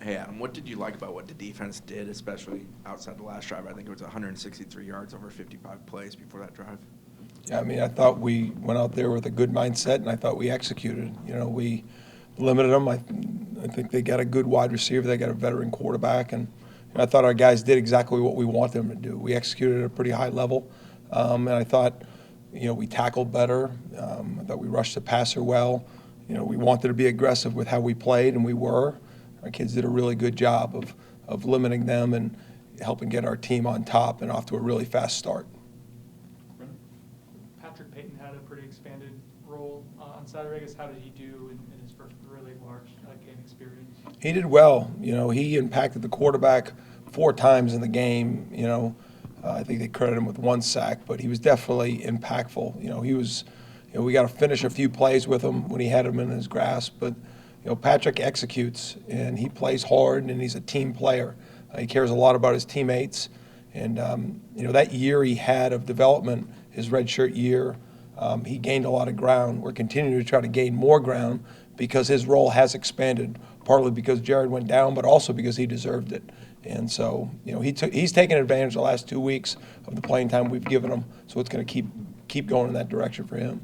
Hey, Adam, what did you like about what the defense did, especially outside the last drive? I think it was 163 yards over 55 plays before that drive. Yeah, I mean, I thought we went out there with a good mindset, and I thought we executed. You know, we limited them. I think they got a good wide receiver. They got a veteran quarterback, and I thought our guys did exactly what we want them to do. We executed at a pretty high level, and I thought, you know, we tackled better. I thought we rushed the passer well. You know, we wanted to be aggressive with how we played, and we were. Our kids did a really good job of limiting them and helping get our team on top and off to a really fast start. Payton had a pretty expanded role on Saturday. I guess how did he do in his first really large game experience? He did well. You know, he impacted the quarterback 4 times in the game. You know, I think they credit him with 1 sack, but he was definitely impactful. You know, he was. You know, we got to finish a few plays with him when he had him in his grasp, but. You know, Patrick executes, and he plays hard, and he's a team player. He cares a lot about his teammates. And, you know, that year he had of development, his redshirt year, he gained a lot of ground. We're continuing to try to gain more ground because his role has expanded, partly because Jared went down, but also because he deserved it. And so, you know, he's taken advantage the last 2 weeks of the playing time we've given him, so it's going to keep going in that direction for him.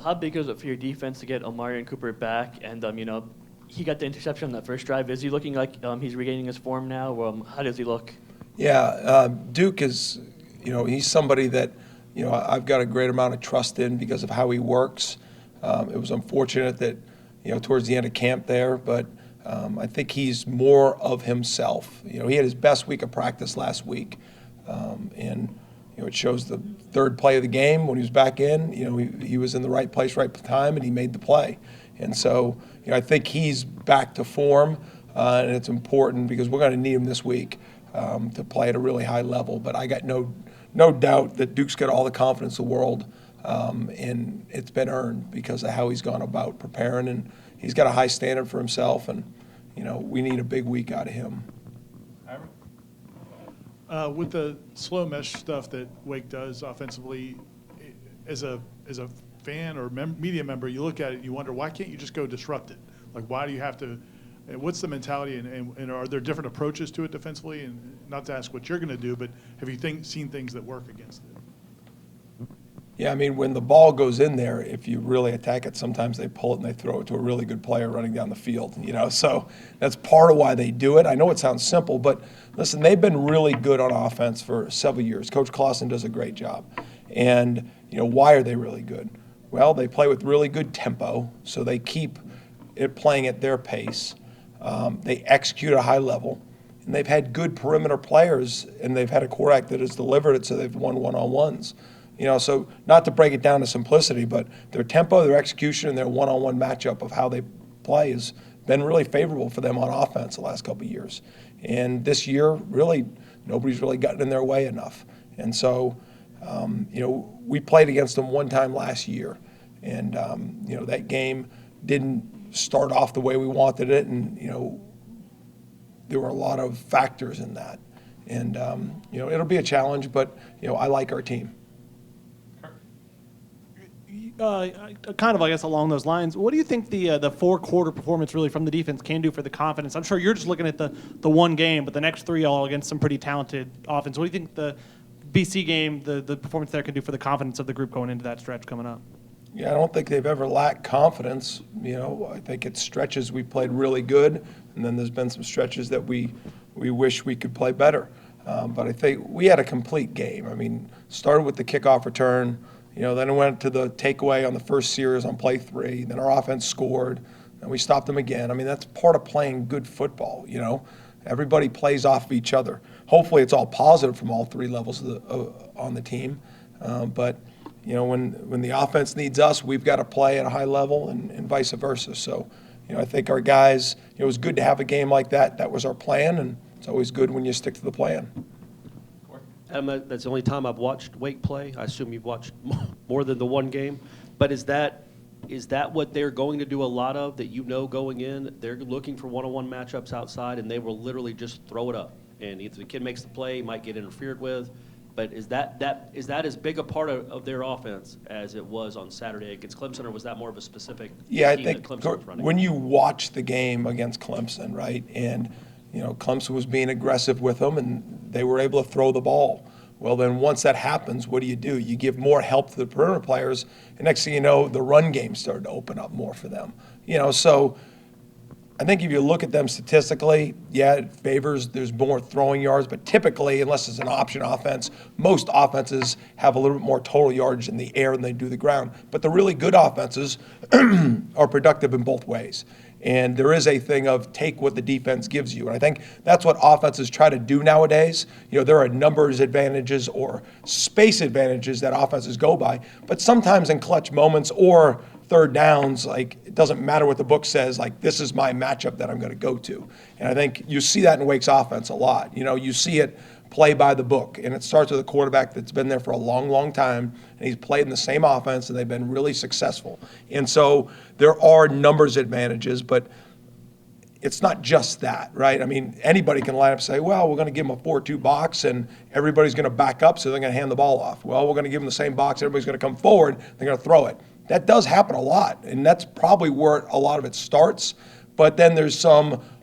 How big is it for your defense to get Omarion Cooper back? And, you know, he got the interception on that first drive. Is he looking like he's regaining his form now? How does he look? Yeah, Duke is, you know, he's somebody that, you know, I've got a great amount of trust in because of how he works. It was unfortunate that, you know, towards the end of camp there, but I think he's more of himself. You know, he had his best week of practice last week, and you know, it shows the 3rd play of the game when he was back in. You know, he was in the right place, right time, and he made the play. And so, you know, I think he's back to form, and it's important because we're going to need him this week to play at a really high level. But I got no doubt that Duke's got all the confidence in the world, and it's been earned because of how he's gone about preparing, and he's got a high standard for himself. And you know, we need a big week out of him. With the slow mesh stuff that Wake does offensively, as a fan or media member, you look at it, you wonder, why can't you just go disrupt it? Like, why do you have to? What's the mentality, and are there different approaches to it defensively? And not to ask what you're going to do, but have you seen things that work against it? Yeah, I mean, when the ball goes in there, if you really attack it, sometimes they pull it and they throw it to a really good player running down the field, you know. So that's part of why they do it. I know it sounds simple, but listen, they've been really good on offense for several years. Coach Clausen does a great job. And, you know, why are they really good? Well, they play with really good tempo, so they keep it playing at their pace. They execute at a high level. And they've had good perimeter players, and they've had a quarterback that has delivered it, so they've won one-on-ones. You know, so not to break it down to simplicity, but their tempo, their execution, and their one-on-one matchup of how they play has been really favorable for them on offense the last couple of years. And this year, really, nobody's really gotten in their way enough. And so, you know, we played against them one time last year, and you know, that game didn't start off the way we wanted it, and you know, there were a lot of factors in that. And you know, it'll be a challenge, but you know, I like our team. Kind of, I guess, along those lines, what do you think the 4-quarter performance really from the defense can do for the confidence? I'm sure you're just looking at the one game, but the next 3 all against some pretty talented offense. What do you think the BC game, the performance there can do for the confidence of the group going into that stretch coming up? Yeah, I don't think they've ever lacked confidence. You know, I think it's stretches we played really good, and then there's been some stretches that we wish we could play better. But I think we had a complete game. I mean, started with the kickoff return. You know, then it went to the takeaway on the first series on play 3. Then our offense scored, and we stopped them again. I mean, that's part of playing good football, you know. Everybody plays off of each other. Hopefully it's all positive from all 3 levels on the team. But, you know, when the offense needs us, we've got to play at a high level and vice versa. So, you know, I think our guys, you know, it was good to have a game like that. That was our plan, and it's always good when you stick to the plan. That's the only time I've watched Wake play. I assume you've watched more than the one game. But is that what they're going to do a lot of, that you know going in? They're looking for one-on-one matchups outside, and they will literally just throw it up. And if the kid makes the play, he might get interfered with. But is that as big a part of their offense as it was on Saturday against Clemson, or was that more of a specific Yeah, I scheme think that Clemson was running? when you watch the game against Clemson, right, and Clemson was being aggressive with them, and they were able to throw the ball. Well, then once that happens, what do? You give more help to the perimeter players, and next thing you know, the run game started to open up more for them. So I think if you look at them statistically, yeah, it favors, there's more throwing yards, but typically, unless it's an option offense, most offenses have a little bit more total yardage in the air than they do the ground. But the really good offenses are productive in both ways. And there is a thing of take what the defense gives you. And I think that's what offenses try to do nowadays. There are numbers advantages or space advantages that offenses go by. But sometimes in clutch moments or third downs, like, it doesn't matter what the book says, like, this is my matchup that I'm going to go to. And I think you see that in Wake's offense a lot. You see it play by the book. And it starts with a quarterback that's been there for a long, long time, and he's played in the same offense, and they've been really successful. And so there are numbers advantages, but it's not just that, right? I mean, anybody can line up and say, well, we're going to give them a 4-2 box, and everybody's going to back up, so they're going to hand the ball off. Well, we're going to give them the same box, everybody's going to come forward, they're going to throw it. That does happen a lot, and that's probably where a lot of it starts. But then there's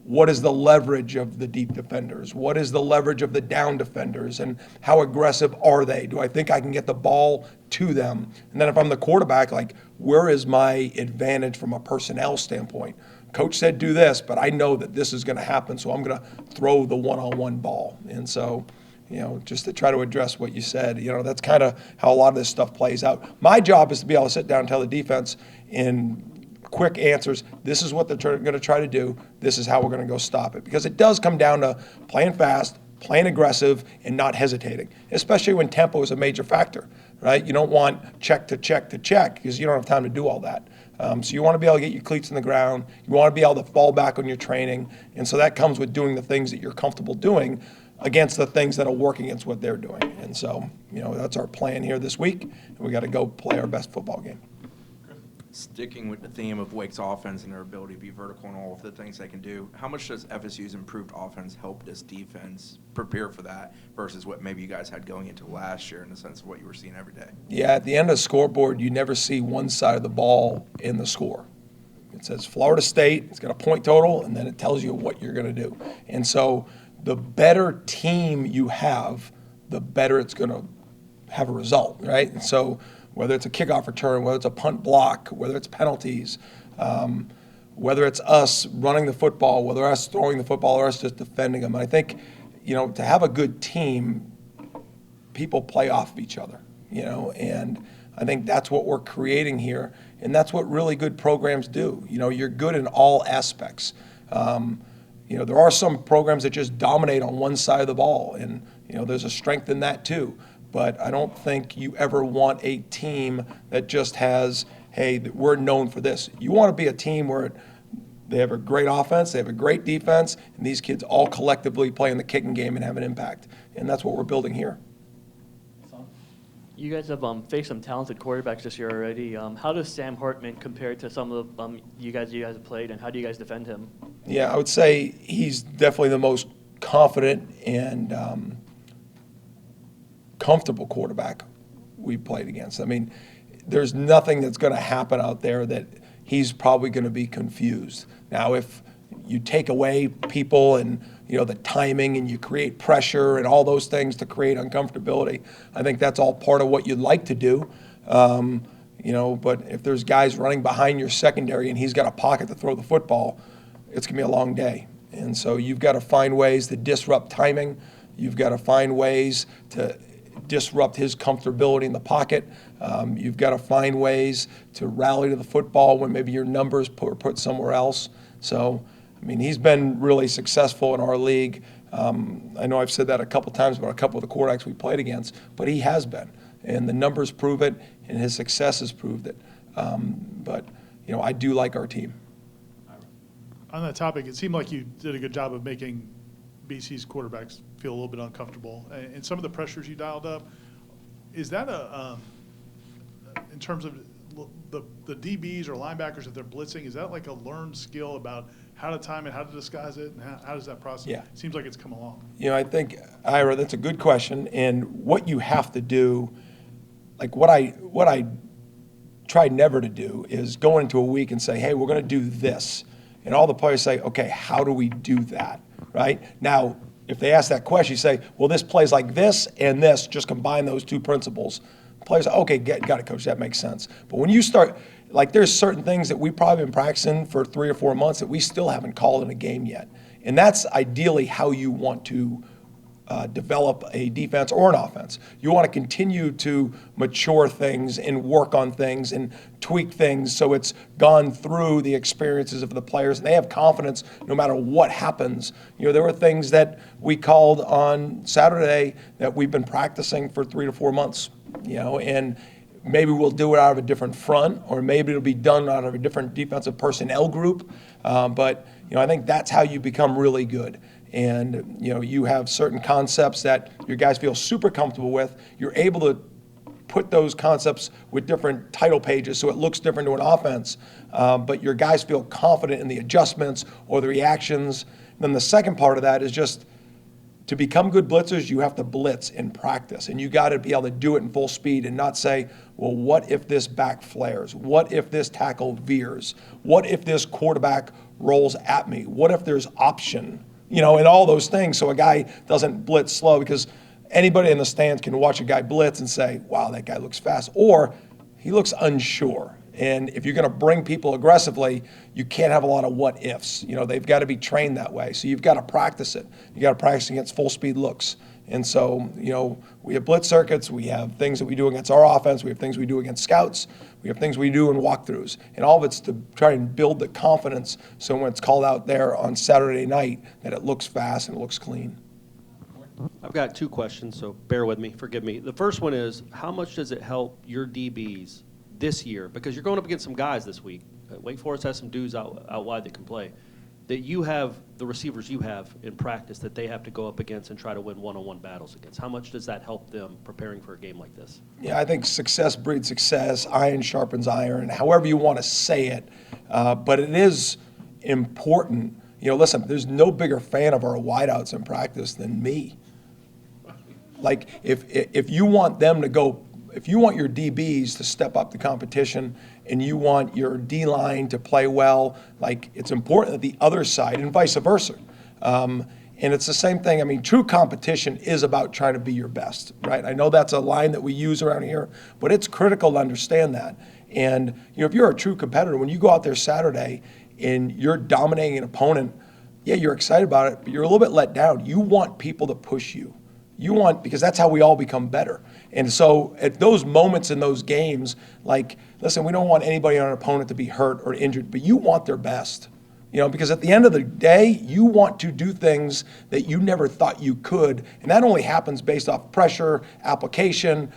what is the leverage of the deep defenders? What is the leverage of the down defenders? And how aggressive are they? Do I think I can get the ball to them? And then if I'm the quarterback, like, where is my advantage from a personnel standpoint? Coach said do this, but I know that this is going to happen, so I'm going to throw the one-on-one ball. And so, just to try to address what you said, that's kind of how a lot of this stuff plays out. My job is to be able to sit down and tell the defense in quick answers, this is what they're going to try to do, this is how we're going to go stop it. Because it does come down to playing fast, playing aggressive, and not hesitating, especially when tempo is a major factor, right? You don't want check to check to check because you don't have time to do all that. So you want to be able to get your cleats in the ground. You want to be able to fall back on your training. And so that comes with doing the things that you're comfortable doing against the things that will work against what they're doing. And so, that's our plan here this week. And we got to go play our best football game. Sticking with the theme of Wake's offense and their ability to be vertical and all of the things they can do, how much does FSU's improved offense help this defense prepare for that versus what maybe you guys had going into last year in the sense of what you were seeing every day? Yeah, at the end of the scoreboard, you never see one side of the ball in the score. It says Florida State, it's got a point total, and then it tells you what you're going to do. And so the better team you have, the better it's going to have a result, right? And so whether it's a kickoff return, whether it's a punt block, whether it's penalties, whether it's us running the football, whether us throwing the football or us just defending them. And I think, to have a good team, people play off of each other, and I think that's what we're creating here, and that's what really good programs do. You're good in all aspects. There are some programs that just dominate on one side of the ball, and, there's a strength in that too. But I don't think you ever want a team that just has, hey, we're known for this. You want to be a team where they have a great offense, they have a great defense, and these kids all collectively play in the kicking game and have an impact. And that's what we're building here. You guys have faced some talented quarterbacks this year already. How does Sam Hartman compare to some of the you guys have played, and how do you guys defend him? Yeah, I would say he's definitely the most confident and comfortable quarterback we played against. I mean, there's nothing that's going to happen out there that he's probably going to be confused. Now, if you take away people and the timing and you create pressure and all those things to create uncomfortability, I think that's all part of what you'd like to do. But if there's guys running behind your secondary and he's got a pocket to throw the football, it's going to be a long day. And so you've got to find ways to disrupt timing. You've got to find ways to disrupt his comfortability in the pocket. You've got to find ways to rally to the football when maybe your numbers are put somewhere else. So, I mean, he's been really successful in our league. I know I've said that a couple times about a couple of the quarterbacks we played against, but he has been. And the numbers prove it, and his success has proved it. But I do like our team. On that topic, it seemed like you did a good job of making BC's quarterbacks feel a little bit uncomfortable. And some of the pressures you dialed up, is that in terms of the DBs or linebackers, if they're blitzing, is that like a learned skill about how to time it, how to disguise it, and how does that process? Yeah. Seems like it's come along. I think, Ira, that's a good question. And what you have to do, like what I try never to do is go into a week and say, hey, we're going to do this. And all the players say, okay, how do we do that, right? Now, if they ask that question, you say, well, this plays like this and this, just combine those two principles. Players say, okay, got it, coach, that makes sense. But when you start, like there's certain things that we've probably been practicing for 3 or 4 months that we still haven't called in a game yet. And that's ideally how you want to develop a defense or an offense. You want to continue to mature things and work on things and tweak things so it's gone through the experiences of the players and they have confidence no matter what happens. There were things that we called on Saturday that we've been practicing for 3 to 4 months, and maybe we'll do it out of a different front or maybe it'll be done out of a different defensive personnel group. But I think that's how you become really good. And you have certain concepts that your guys feel super comfortable with. You're able to put those concepts with different title pages so it looks different to an offense, but your guys feel confident in the adjustments or the reactions. And then the second part of that is just to become good blitzers, you have to blitz in practice, and you got to be able to do it in full speed and not say, well, what if this back flares? What if this tackle veers? What if this quarterback rolls at me? What if there's option? And all those things, so a guy doesn't blitz slow, because anybody in the stands can watch a guy blitz and say, wow, that guy looks fast, or he looks unsure. And if you're going to bring people aggressively, you can't have a lot of what ifs. They've got to be trained that way. So you've got to practice it. You got to practice against full speed looks. And so, we have blitz circuits. We have things that we do against our offense. We have things we do against scouts. We have things we do in walkthroughs. And all of it's to try and build the confidence so when it's called out there on Saturday night that it looks fast and it looks clean. I've got 2 questions, so bear with me, forgive me. The first one is, how much does it help your DBs this year? Because you're going up against some guys this week. Wake Forest has some dudes out wide that can play. That you have the receivers you have in practice that they have to go up against and try to win one-on-one battles against. How much does that help them preparing for a game like this? Yeah, I think success breeds success. Iron sharpens iron, however you want to say it. But it is important. Listen, there's no bigger fan of our wideouts in practice than me. Like, if you want them to go, if you want your DBs to step up the competition and you want your D-line to play well, like, it's important that the other side, and vice versa. And it's the same thing. I mean, true competition is about trying to be your best, right? I know that's a line that we use around here, but it's critical to understand that. And, if you're a true competitor, when you go out there Saturday and you're dominating an opponent, yeah, you're excited about it, but you're a little bit let down. You want people to push you. Because that's how we all become better. And so at those moments in those games, like, listen, we don't want anybody on an opponent to be hurt or injured, but you want their best. Because at the end of the day, you want to do things that you never thought you could. And that only happens based off pressure, application,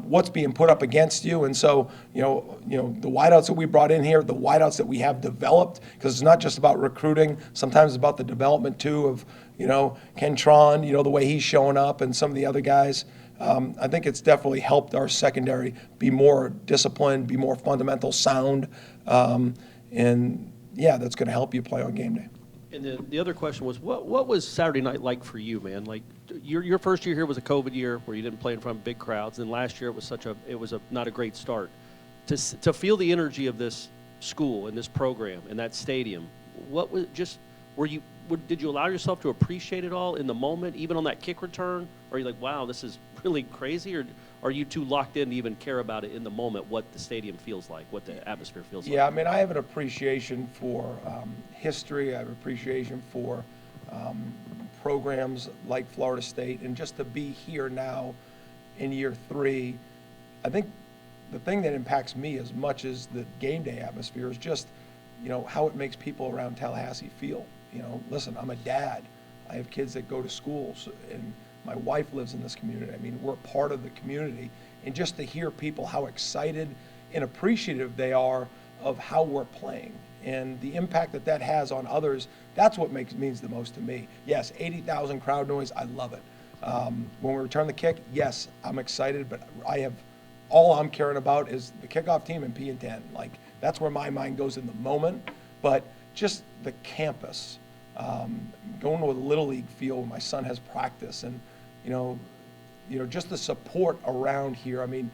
what's being put up against you. And so, the wideouts that we brought in here, the wideouts that we have developed, because it's not just about recruiting, sometimes it's about the development too of, Kentron, the way he's showing up and some of the other guys. I think it's definitely helped our secondary be more disciplined, be more fundamental sound. And yeah, that's going to help you play on game day. And then the other question was, what was Saturday night like for you, man? Like, your first year here was a COVID year where you didn't play in front of big crowds, and last year it was not a great start. To feel the energy of this school and this program and that stadium, did you allow yourself to appreciate it all in the moment, even on that kick return? Or are you like, wow, this is really crazy? Or are you too locked in to even care about it in the moment, what the stadium feels like, what the atmosphere feels like? Yeah, I mean, I have an appreciation for history. I have an appreciation for programs like Florida State. And just to be here now in year 3, I think the thing that impacts me as much as the game day atmosphere is just, how it makes people around Tallahassee feel. Listen, I'm a dad. I have kids that go to schools, and my wife lives in this community. I mean, we're part of the community. And just to hear people, how excited and appreciative they are of how we're playing and the impact that has on others, that's what means the most to me. Yes, 80,000 crowd noise, I love it. When we return the kick, yes, I'm excited, but I have all I'm caring about is the kickoff team and P and 10. Like, that's where my mind goes in the moment. But just the campus, going to a Little League field where my son has practice, and, just the support around here. I mean,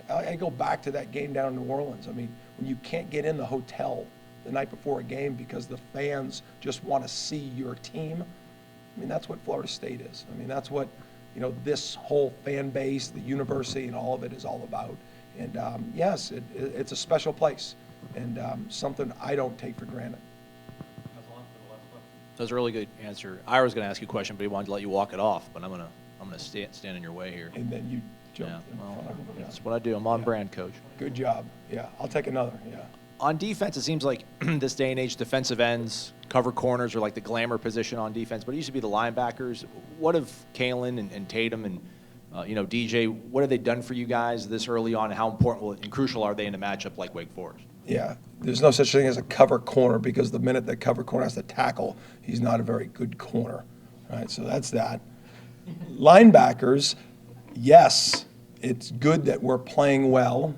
I go back to that game down in New Orleans. I mean, when you can't get in the hotel the night before a game because the fans just want to see your team, I mean, that's what Florida State is. I mean, that's what, this whole fan base, the university, and all of it is all about. And yes, it's a special place, and something I don't take for granted. That was a really good answer. I was going to ask you a question, but he wanted to let you walk it off. But I'm gonna stand in your way here. And then you Yeah, jumped in well, front of him. Yeah. that's what I do. I'm on brand, coach. Good job. Yeah, I'll take another. Yeah. On defense, it seems like this day and age, defensive ends, cover corners are like the glamour position on defense, but it used to be the linebackers. What have Kalen and Tatum and DJ, what have they done for you guys this early on, and how important and crucial are they in a matchup like Wake Forest? Yeah, there's no such thing as a cover corner, because the minute that cover corner has to tackle, he's not a very good corner. All right, so that's that. Linebackers, yes, it's good that we're playing well.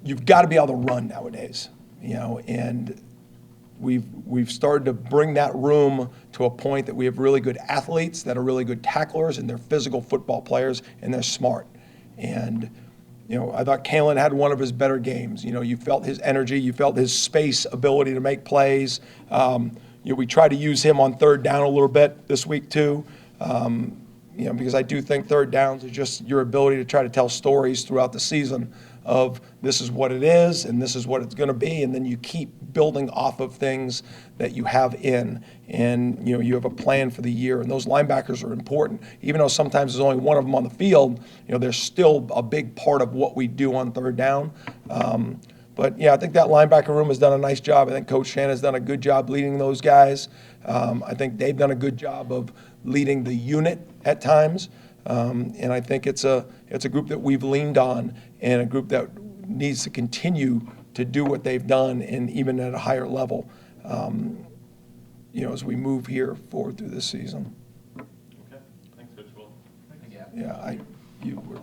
You've got to be able to run nowadays, and we've started to bring that room to a point that we have really good athletes that are really good tacklers, and they're physical football players, and they're smart. And I thought Kalen had one of his better games. You felt his energy, you felt his space ability to make plays. We tried to use him on third down a little bit this week too, because I do think third downs is just your ability to try to tell stories throughout the season of this is what it is and this is what it's going to be, and then you keep building off of things that you have in, and you have a plan for the year. And those linebackers are important, even though sometimes there's only one of them on the field. They're still a big part of what we do on third down. But yeah, I think that linebacker room has done a nice job. I think Coach Shannon has done a good job leading those guys. I think they've done a good job of leading the unit at times. And I think it's a group that we've leaned on, and a group that needs to continue to do what they've done, and even at a higher level, as we move here forward through this season. Okay, thanks, Coach Will. Yeah, you were.